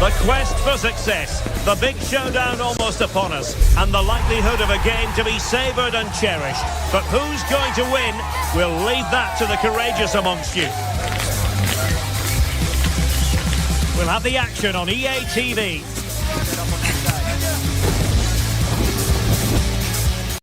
The quest for success, the big showdown almost upon us, and the likelihood of a game to be savoured and cherished. But who's going to win? We'll leave that to the courageous amongst you. We'll have the action on EA TV.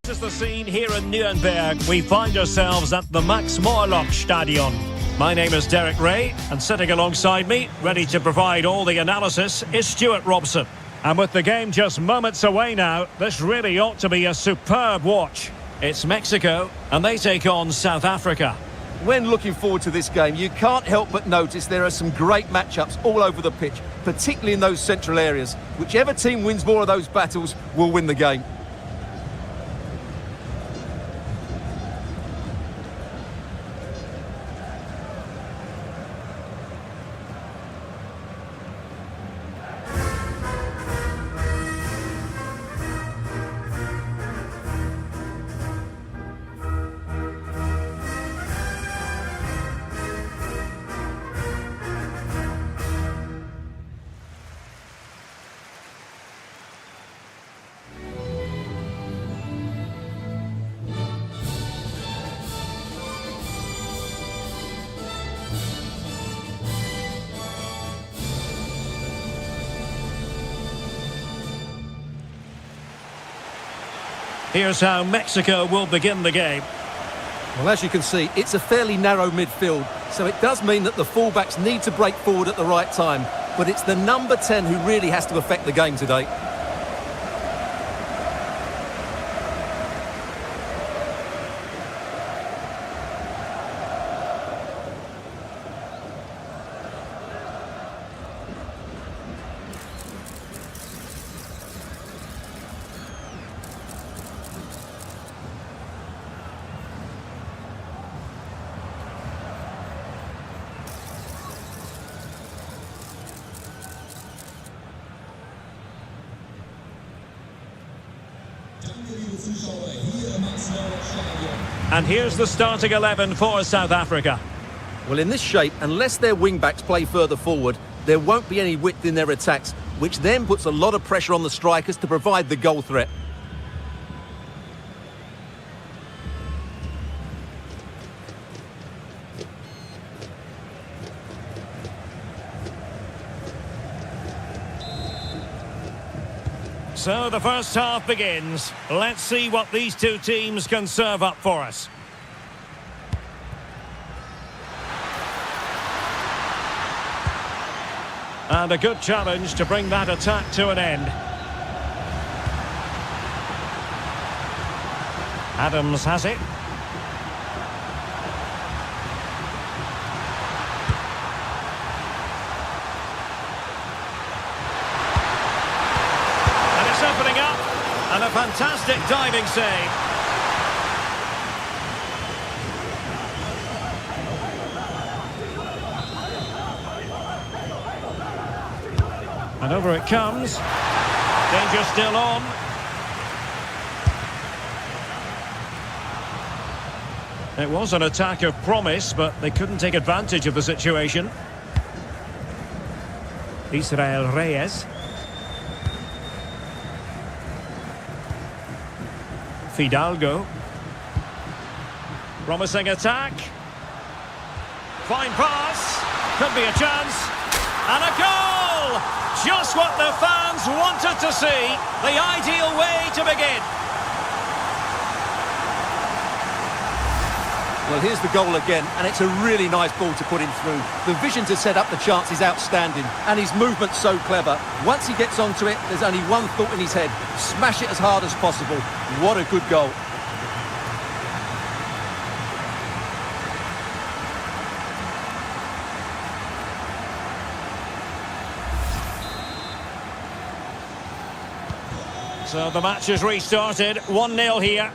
This is the scene here in Nuremberg. We find ourselves at the Max-Morlock-Stadion. My name is Derek Ray, and sitting alongside me, ready to provide all the analysis, is Stuart Robson. And with the game just moments away now, this really ought to be a superb watch. It's Mexico, and they take on South Africa. When looking forward to this game, you can't help but notice there are some great matchups all over the pitch, particularly in those central areas. Whichever team wins more of those battles will win the game. Here's how Mexico will begin the game. Well, as you can see, it's a fairly narrow midfield, so it does mean that the fullbacks need to break forward at the right time. But it's the number 10 who really has to affect the game today. And here's the starting 11 for South Africa. Well, in this shape, unless their wing-backs play further forward, there won't be any width in their attacks, which then puts a lot of pressure on the strikers to provide the goal threat. So the first half begins. Let's see what these two teams can serve up for us. And a good challenge to bring that attack to an end. Adams has it. Opening up, and a fantastic diving save. And over it comes. Danger still on. It was an attack of promise, but they couldn't take advantage of the situation. Israel Reyes. Fidalgo. Promising attack. Fine pass. Could be a chance. And a goal! Just what the fans wanted to see. The ideal way to begin. Well, here's the goal again, and it's a really nice ball to put him through. The vision to set up the chance is outstanding, and his movement's so clever. Once he gets onto it, there's only one thought in his head. Smash it as hard as possible. What a good goal. So the match has restarted. 1-0 here.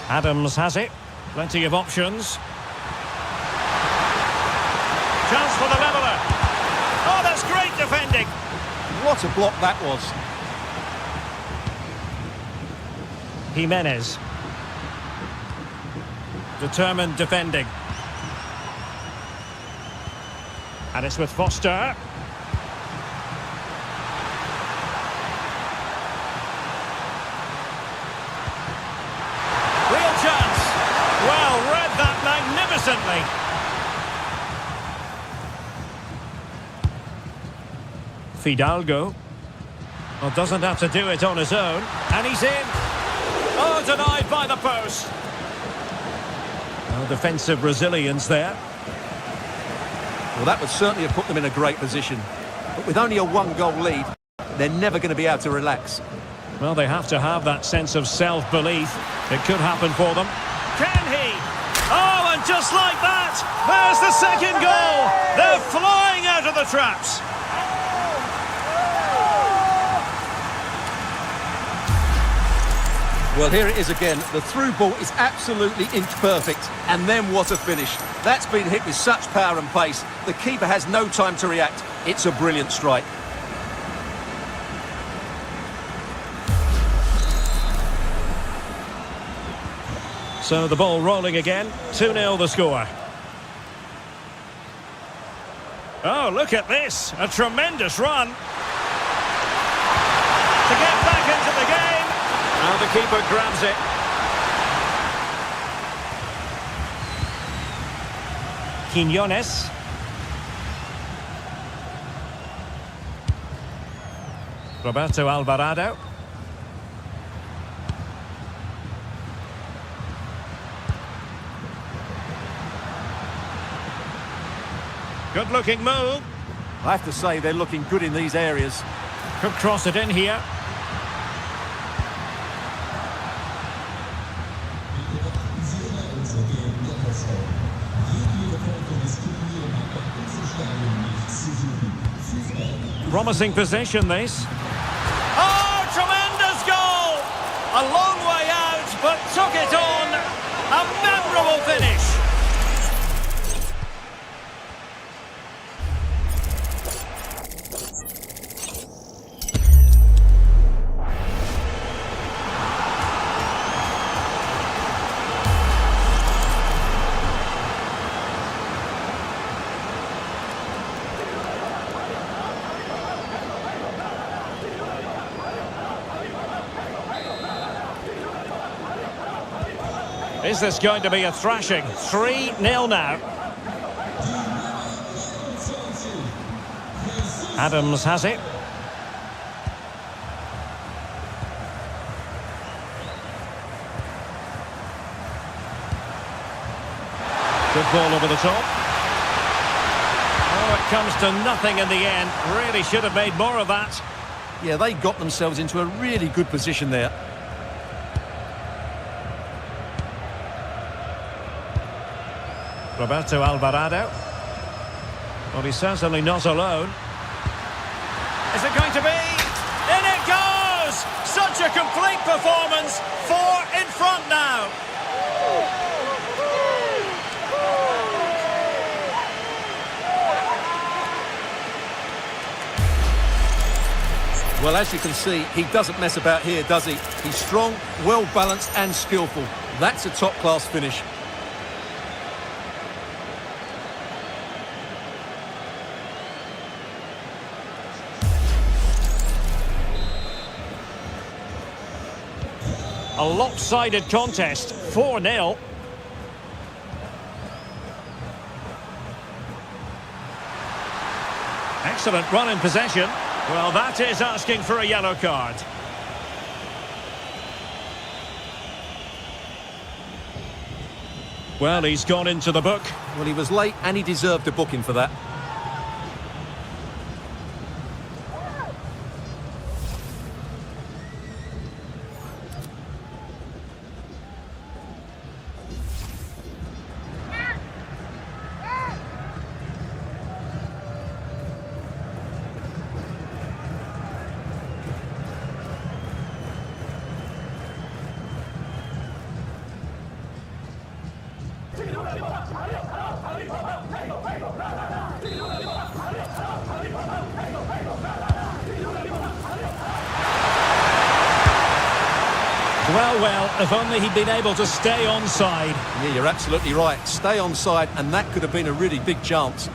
Adams has it. Plenty of options. Chance for the leveller. Oh, that's great defending. What a block that was. Jimenez. Determined defending. And it's with Foster. Real chance. Well, read that magnificently. Fidalgo. Well, doesn't have to do it on his own. And he's in. Oh, denied by the post. Well, defensive resilience there. Well, that would certainly have put them in a great position. But with only a one-goal lead, they're never going to be able to relax. Well, they have to have that sense of self-belief. It could happen for them. Can he? Oh, and just like that, there's the second goal. They're flying out of the traps. Well, here it is again. The through ball is absolutely inch perfect. And then what a finish. That's been hit with such power and pace. The keeper has no time to react. It's a brilliant strike. So the ball rolling again. 2-0 the score. Oh, look at this. A tremendous run. To get back into the game. Now the keeper grabs it. Quiñones. Roberto Alvarado. Good-looking move. I have to say, they're looking good in these areas. Could cross it in here. Promising position, this. Oh, tremendous goal! A long way out, but took it on. A memorable finish. Is this going to be a thrashing? 3-0 now. Adams has it. Good ball over the top. Oh, it comes to nothing in the end. Really should have made more of that. Yeah, they got themselves into a really good position there. Roberto Alvarado. Well, he's certainly not alone. Is it going to be? In it goes! Such a complete performance. 4 in front now. Well, as you can see, he doesn't mess about here, does he? He's strong, well-balanced and skillful. That's a top-class finish. A lopsided contest, 4-0. Excellent run in possession. Well, that is asking for a yellow card. Well, he's gone into the book. Well, he was late and he deserved a booking for that. Well, well, if only he'd been able to stay onside. Yeah, you're absolutely right. Stay onside, and that could have been a really big chance.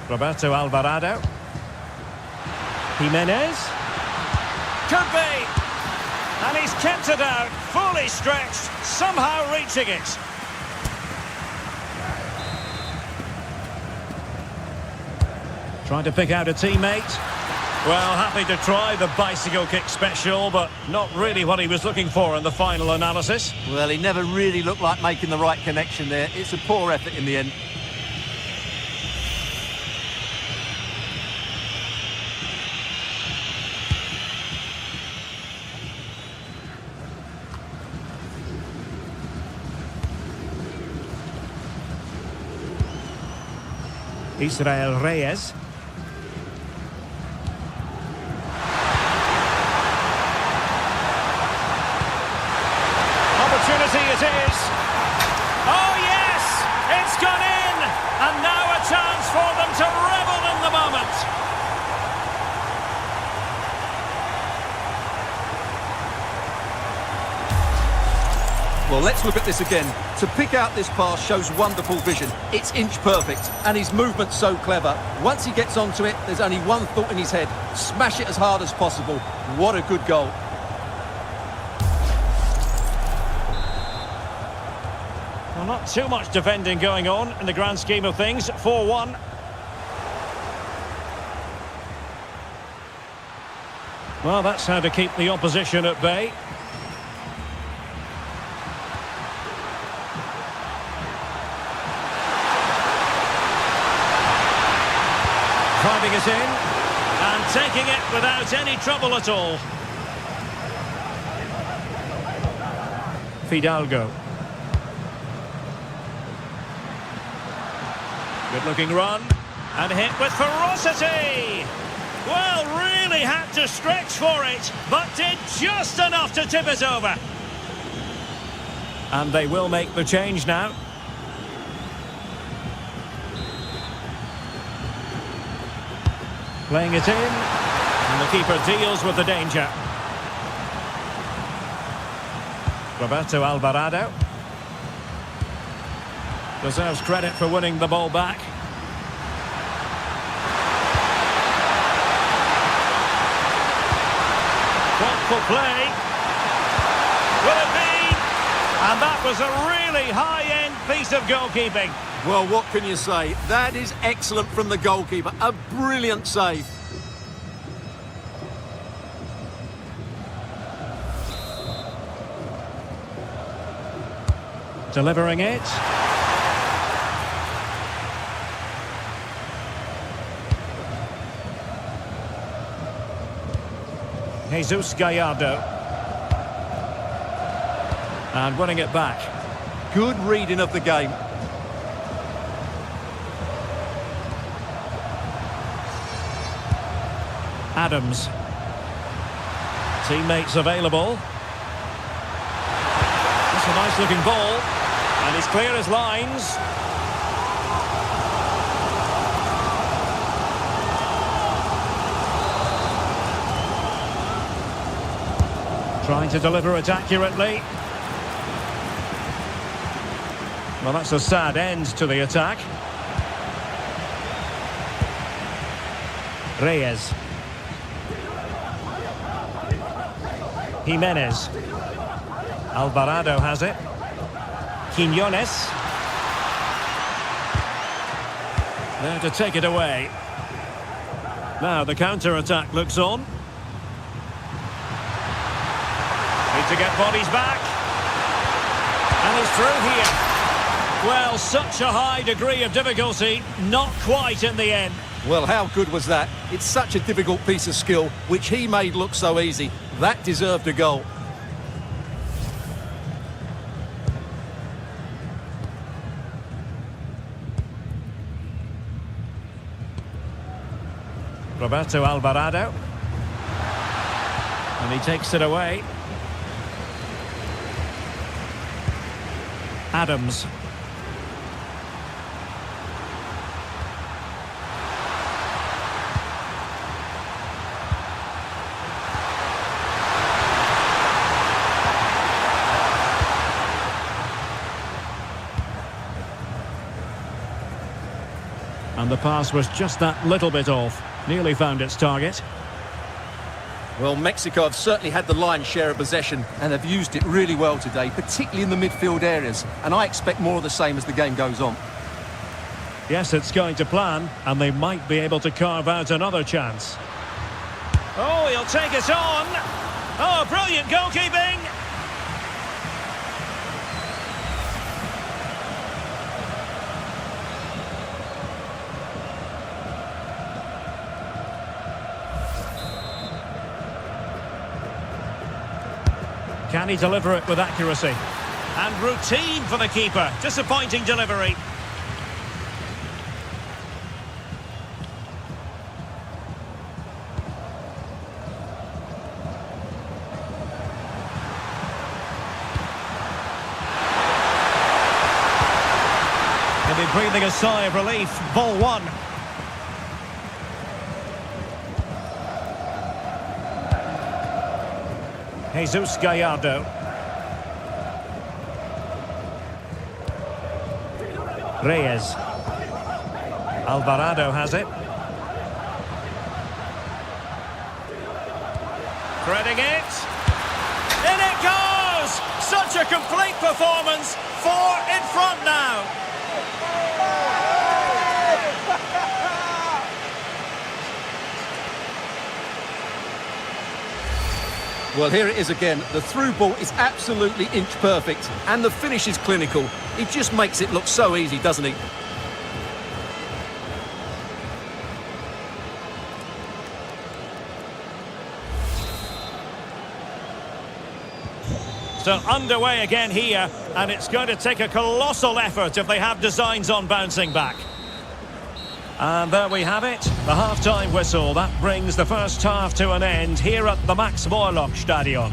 Roberto Alvarado. Jimenez. Could be. And he's kept it out, fully stretched, somehow reaching it. Trying to pick out a teammate. Well, happy to try the bicycle kick special, but not really what he was looking for in the final analysis. Well, he never really looked like making the right connection there. It's a poor effort in the end. Israel Reyes. Opportunity it is. Oh yes, it's gone in, and now a chance for them to revel in the moment. Well, let's look at this again. To pick out this pass shows wonderful vision. It's inch perfect, and his movement's so clever. Once he gets onto it, there's only one thought in his head. Smash it as hard as possible. What a good goal. Well, not too much defending going on in the grand scheme of things. 4-1. Well, that's how to keep the opposition at bay. Driving it in and taking it without any trouble at all. Fidalgo. Good looking run and hit with ferocity. Well, really had to stretch for it, but did just enough to tip it over. And they will make the change now. Playing it in, and the keeper deals with the danger. Roberto Alvarado. Deserves credit for winning the ball back. Thoughtful play. Will it be? And that was a really high-end piece of goalkeeping. Well, what can you say? That is excellent from the goalkeeper. A brilliant save. Delivering it. Jesus Gallardo. And winning it back. Good reading of the game. Adams. Teammates available. That's a nice looking ball. And he's clear as lines. Trying to deliver it accurately. Well, that's a sad end to the attack. Reyes. Jimenez. Alvarado has it. Quiñones. There to take it away. Now the counter-attack looks on. Need to get bodies back. And he's through here. Well, such a high degree of difficulty, not quite in the end. Well, how good was that? It's such a difficult piece of skill, which he made look so easy. That deserved a goal. Roberto Alvarado. And he takes it away. Adams. And the pass was just that little bit off. Nearly found its target. Well, Mexico have certainly had the lion's share of possession and have used it really well today, particularly in the midfield areas. And I expect more of the same as the game goes on. Yes, it's going to plan, and they might be able to carve out another chance. Oh, he'll take it on. Oh, brilliant goalkeeping. Can he deliver it with accuracy? And routine for the keeper. Disappointing delivery. He'll be breathing a sigh of relief. Ball one. Jesus Gallardo. Reyes. Alvarado has it. Threading it. In it goes! Such a complete performance. 4 in front now. Well, here it is again. The through ball is absolutely inch perfect and the finish is clinical. He just makes it look so easy, doesn't he? So underway again here, and it's going to take a colossal effort if they have designs on bouncing back. And there we have it, the half-time whistle. That brings the first half to an end here at the Max Morlock Stadion.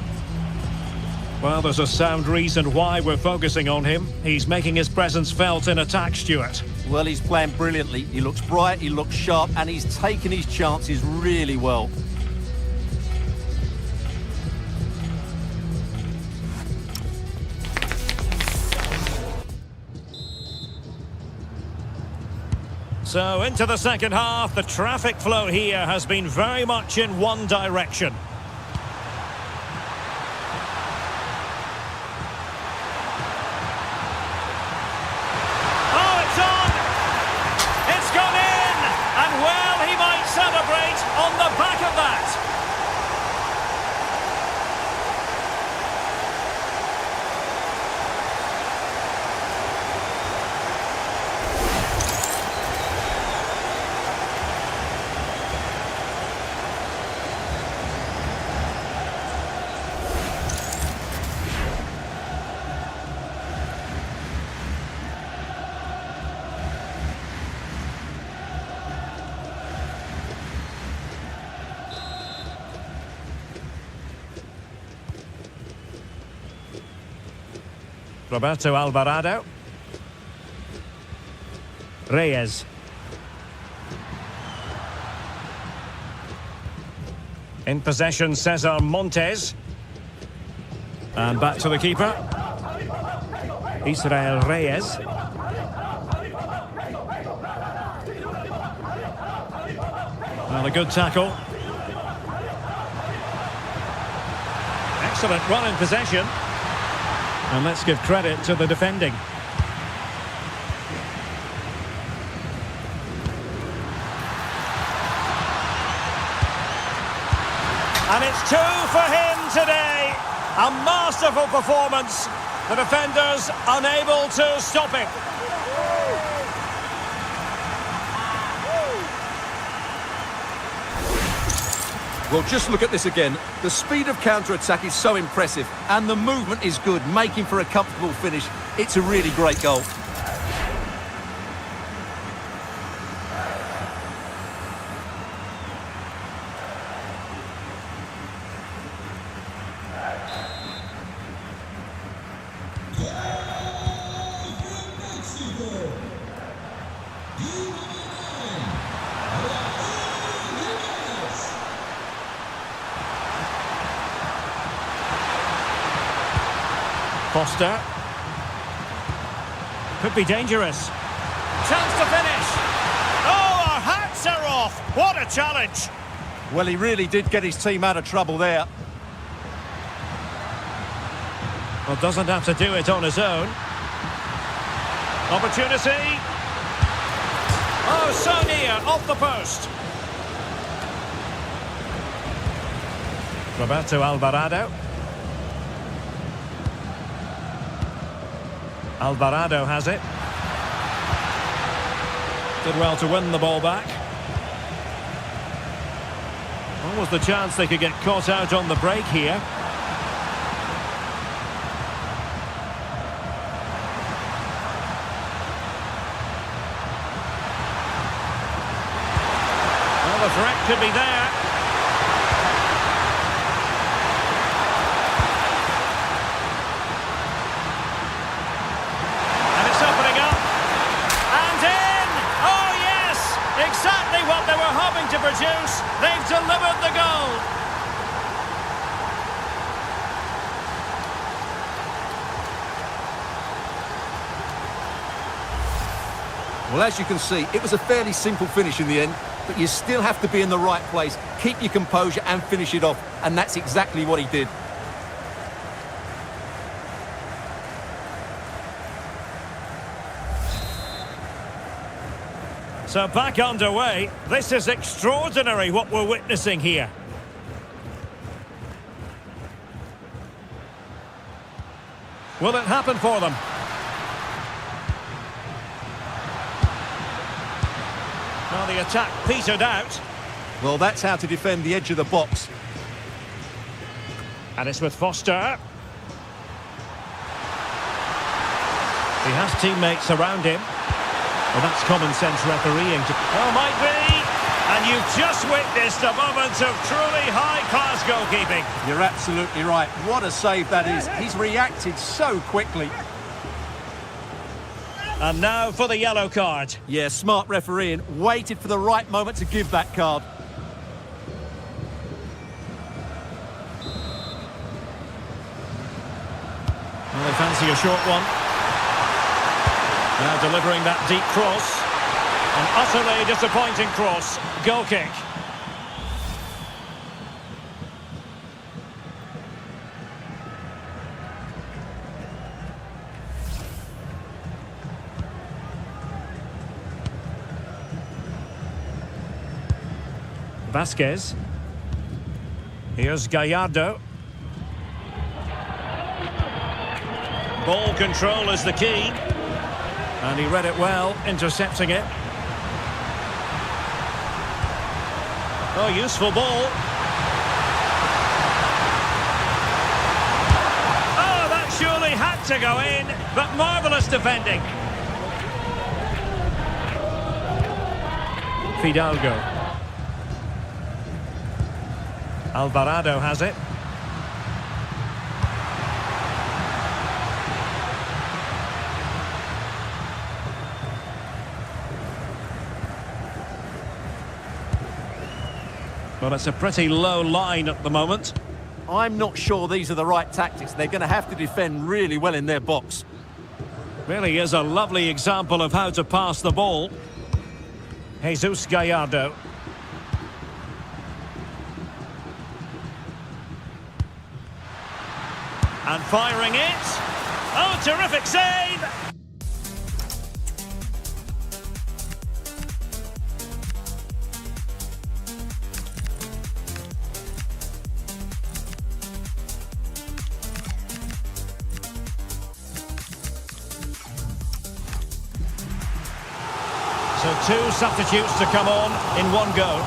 Well, there's a sound reason why we're focusing on him. He's making his presence felt in attack, Stuart. Well, he's playing brilliantly. He looks bright, he looks sharp, and he's taken his chances really well. So into the second half, the traffic flow here has been very much in one direction. Oh, it's on! It's gone in! And well, he might celebrate on the back of that. Roberto Alvarado. Reyes. In possession, Cesar Montes. And back to the keeper. Israel Reyes. Well, a good tackle. Excellent run in possession. And let's give credit to the defending. And it's 2 for him today. A masterful performance. The defenders unable to stop him. Well, just look at this again. The speed of counter-attack is so impressive, and the movement is good, making for a comfortable finish. It's a really great goal. Foster. Could be dangerous. Chance to finish. Oh, our hats are off. What a challenge. Well, he really did get his team out of trouble there. Well, doesn't have to do it on his own. Opportunity. Oh, so near, off the post. Roberto Alvarado. Alvarado has it. Did well to win the ball back. What was the chance they could get caught out on the break here? Well, the threat could be there. And it's opening up. And in! Oh, yes! Exactly what they were hoping to produce. They've delivered the goal. Well, as you can see, it was a fairly simple finish in the end, but you still have to be in the right place, keep your composure and finish it off, and that's exactly what he did. So back underway. This is extraordinary what we're witnessing here. Will it happen for them? Well, the attack petered out. Well, that's how to defend the edge of the box. And it's with Foster. He has teammates around him. Well, that's common sense refereeing. Oh, might be. And you've just witnessed a moment of truly high-class goalkeeping. You're absolutely right. What a save that is. He's reacted so quickly. And now for the yellow card. Yeah, smart refereeing. Waited for the right moment to give that card. Well, they fancy a short one. Now delivering that deep cross. An utterly disappointing cross. Goal kick. Vasquez. Here's Gallardo. Ball control is the key. And he read it well, intercepting it. Oh, useful ball. Oh, that surely had to go in, but marvellous defending. Fidalgo. Alvarado has it. Well, it's a pretty low line at the moment. I'm not sure these are the right tactics. They're going to have to defend really well in their box. Really is a lovely example of how to pass the ball. Jesus Gallardo. And firing it. Oh, terrific save! So two substitutes to come on in one go.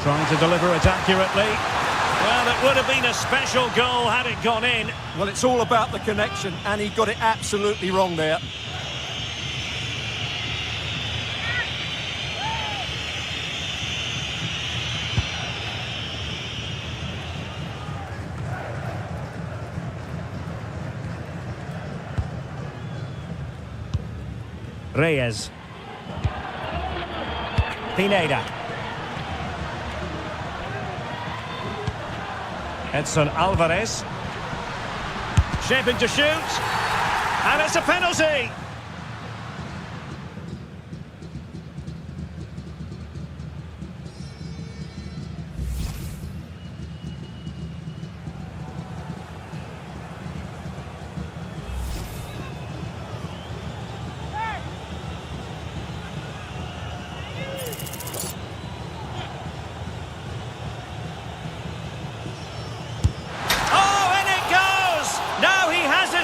Trying to deliver it accurately. Well, it would have been a special goal had it gone in. Well, it's all about the connection, and he got it absolutely wrong there. Reyes. Pineda. Edson Alvarez. Shaping to shoot. And it's a penalty.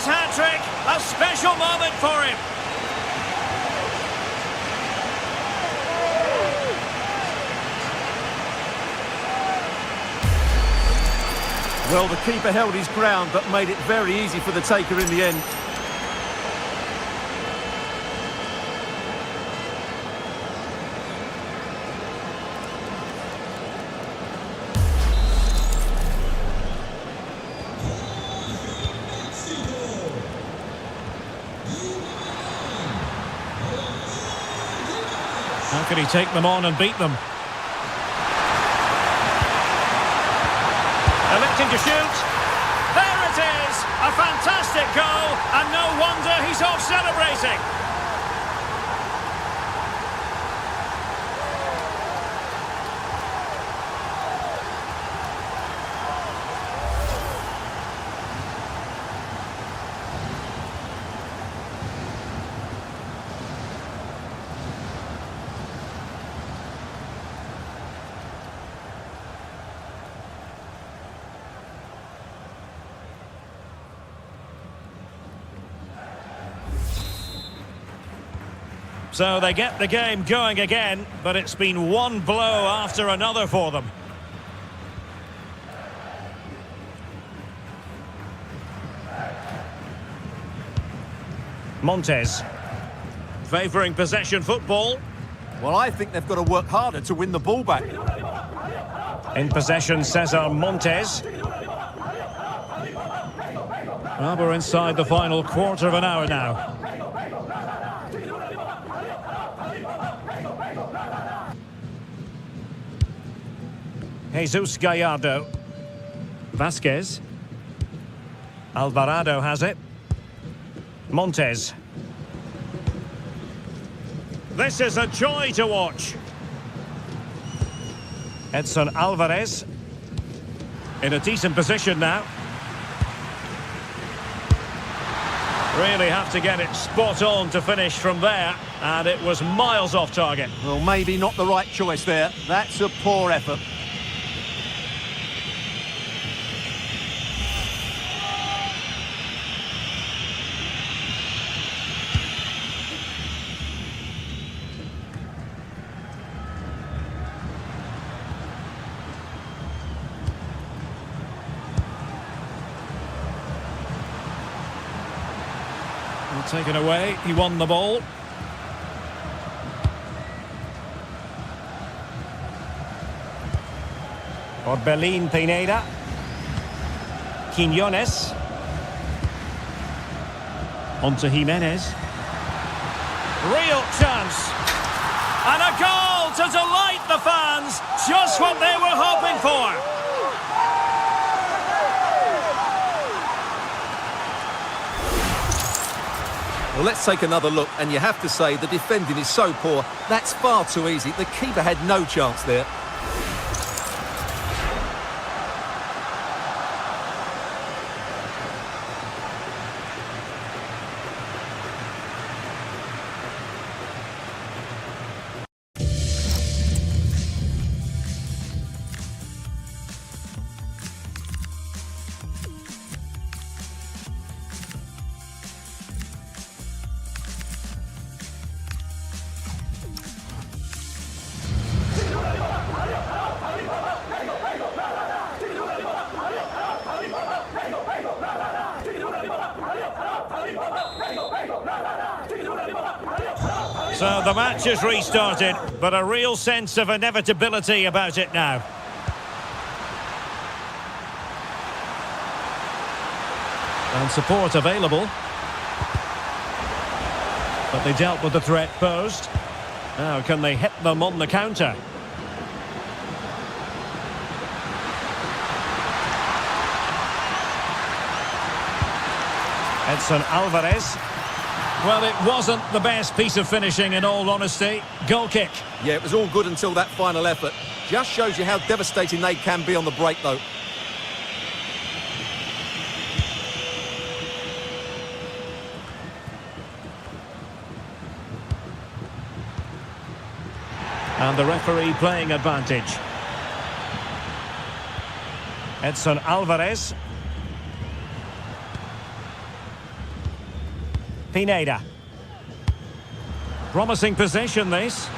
Hat-trick, a special moment for him. Well, the keeper held his ground but made it very easy for the taker in the end. How can he take them on and beat them? Electing to shoot. There it is! A fantastic goal, and no wonder he's off celebrating. So they get the game going again, but it's been one blow after another for them. Montes, favouring possession football. Well, I think they've got to work harder to win the ball back. In possession, Cesar Montes. Well, we're inside the final quarter of an hour now. Jesus Gallardo. Vasquez. Alvarado has it. Montes. This is a joy to watch. Edson Alvarez. In a decent position now. Really have to get it spot on to finish from there. And it was miles off target. Well, maybe not the right choice there. That's a poor effort. Taken away, he won the ball. Orbelín Pineda. Quiñones. Onto Jimenez. Real chance. And a goal to delight the fans. Just what they were hoping for. Well, let's take another look, and you have to say the defending is so poor. That's far too easy. The keeper had no chance there. So the match has restarted, but a real sense of inevitability about it now. And support available. But they dealt with the threat posed. Now, can they hit them on the counter? Edson Alvarez. Well, it wasn't the best piece of finishing, in all honesty. Goal kick. Yeah, it was all good until that final effort. Just shows you how devastating they can be on the break, though. And the referee playing advantage. Edson Alvarez. Pineda. Promising possession, this.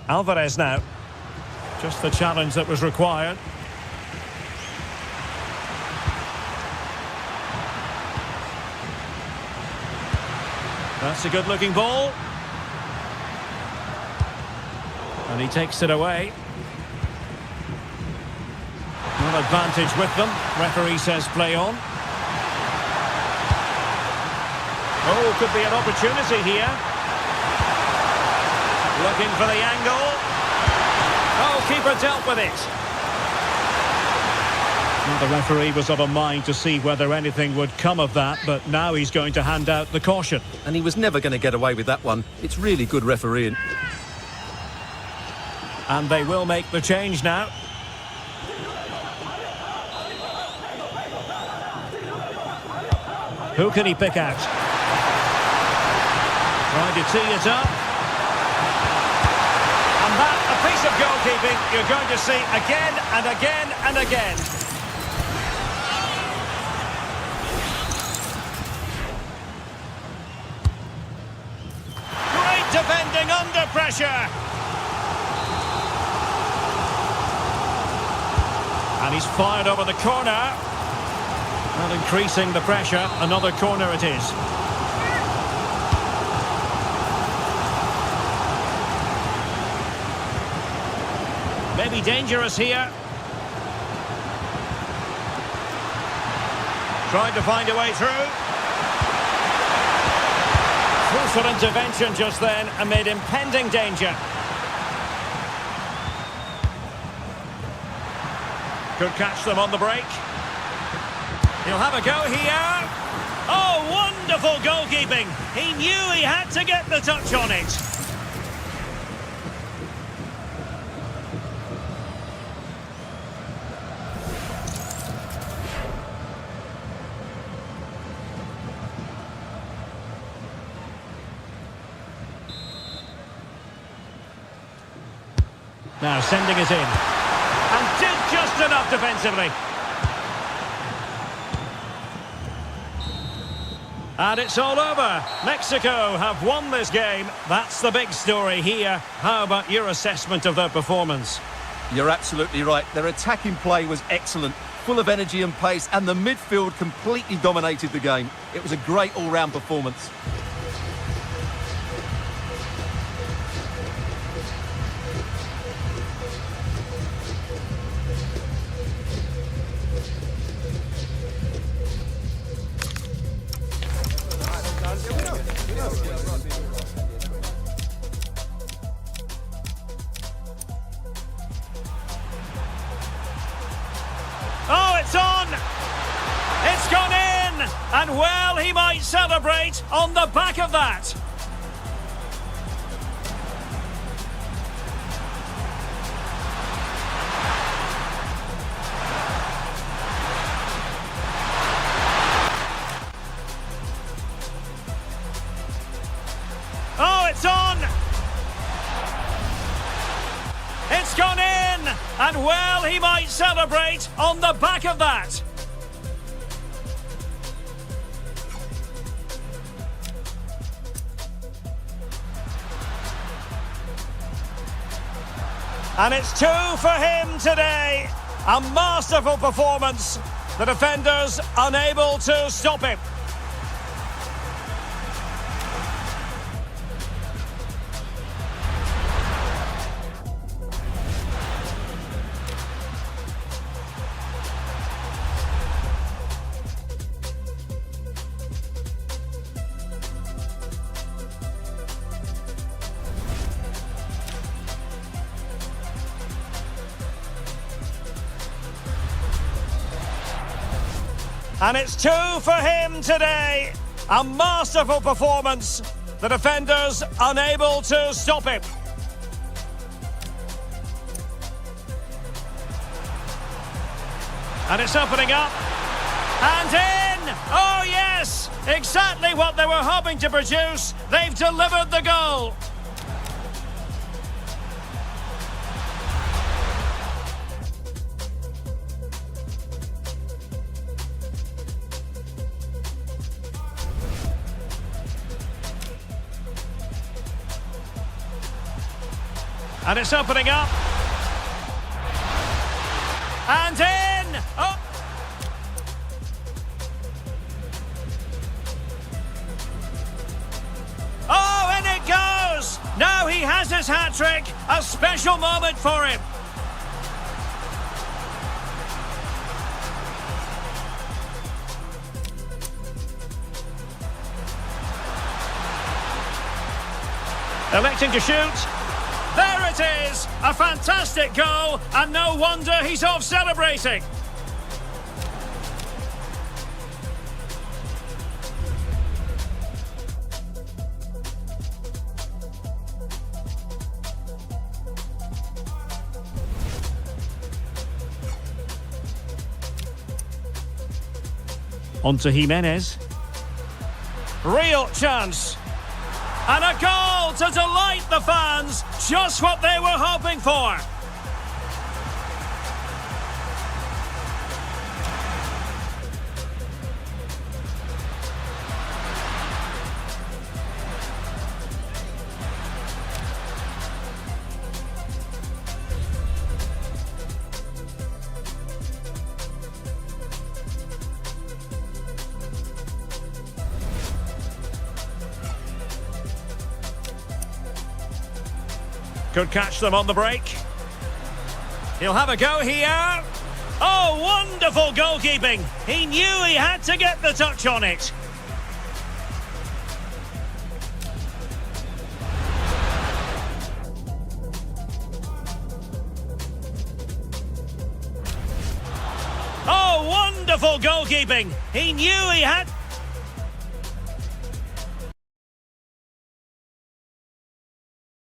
Alvarez now. Just the challenge that was required. That's a good-looking ball. And he takes it away. Well, advantage with them. Referee says play on. Oh, could be an opportunity here. Looking for the angle. Oh, keeper dealt with it. Well, the referee was of a mind to see whether anything would come of that, but now he's going to hand out the caution. And he was never going to get away with that one. It's really good refereeing. And they will make the change now. Who can he pick out? Trying to tee it up. And that, a piece of goalkeeping you're going to see again and again and again. Great defending under pressure. And he's fired over the corner. And increasing the pressure, another corner it is. Maybe dangerous here. Trying to find a way through. Crucial intervention just then amid impending danger. Could catch them on the break. He'll have a go here. Oh, wonderful goalkeeping. He knew he had to get the touch on it. Now sending it in. And did just enough defensively. And it's all over. Mexico have won this game. That's the big story here. How about your assessment of their performance? You're absolutely right. Their attacking play was excellent, full of energy and pace, and the midfield completely dominated the game. It was a great all-round performance. Oh, it's on! It's gone in! And well, he might celebrate on the back of that. Oh, it's on! It's gone in! And well, he might celebrate on the back of that. And it's 2 for him today. A masterful performance. The defenders unable to stop him. And it's 2 for him today. A masterful performance. The defenders unable to stop him. And it's opening up. And in! Oh yes! Exactly what they were hoping to produce. They've delivered the goal. And it's opening up. And in! Oh! Oh, in it goes! Now he has his hat-trick. A special moment for him. Electing to shoot. There it is! A fantastic goal, and no wonder he's off celebrating. On to Jimenez. Real chance. And a goal to delight the fans. Just what they were hoping for. Could catch them on the break. He'll have a go here. Oh, wonderful goalkeeping. He knew he had to get the touch on it. Oh, wonderful goalkeeping. He knew he had...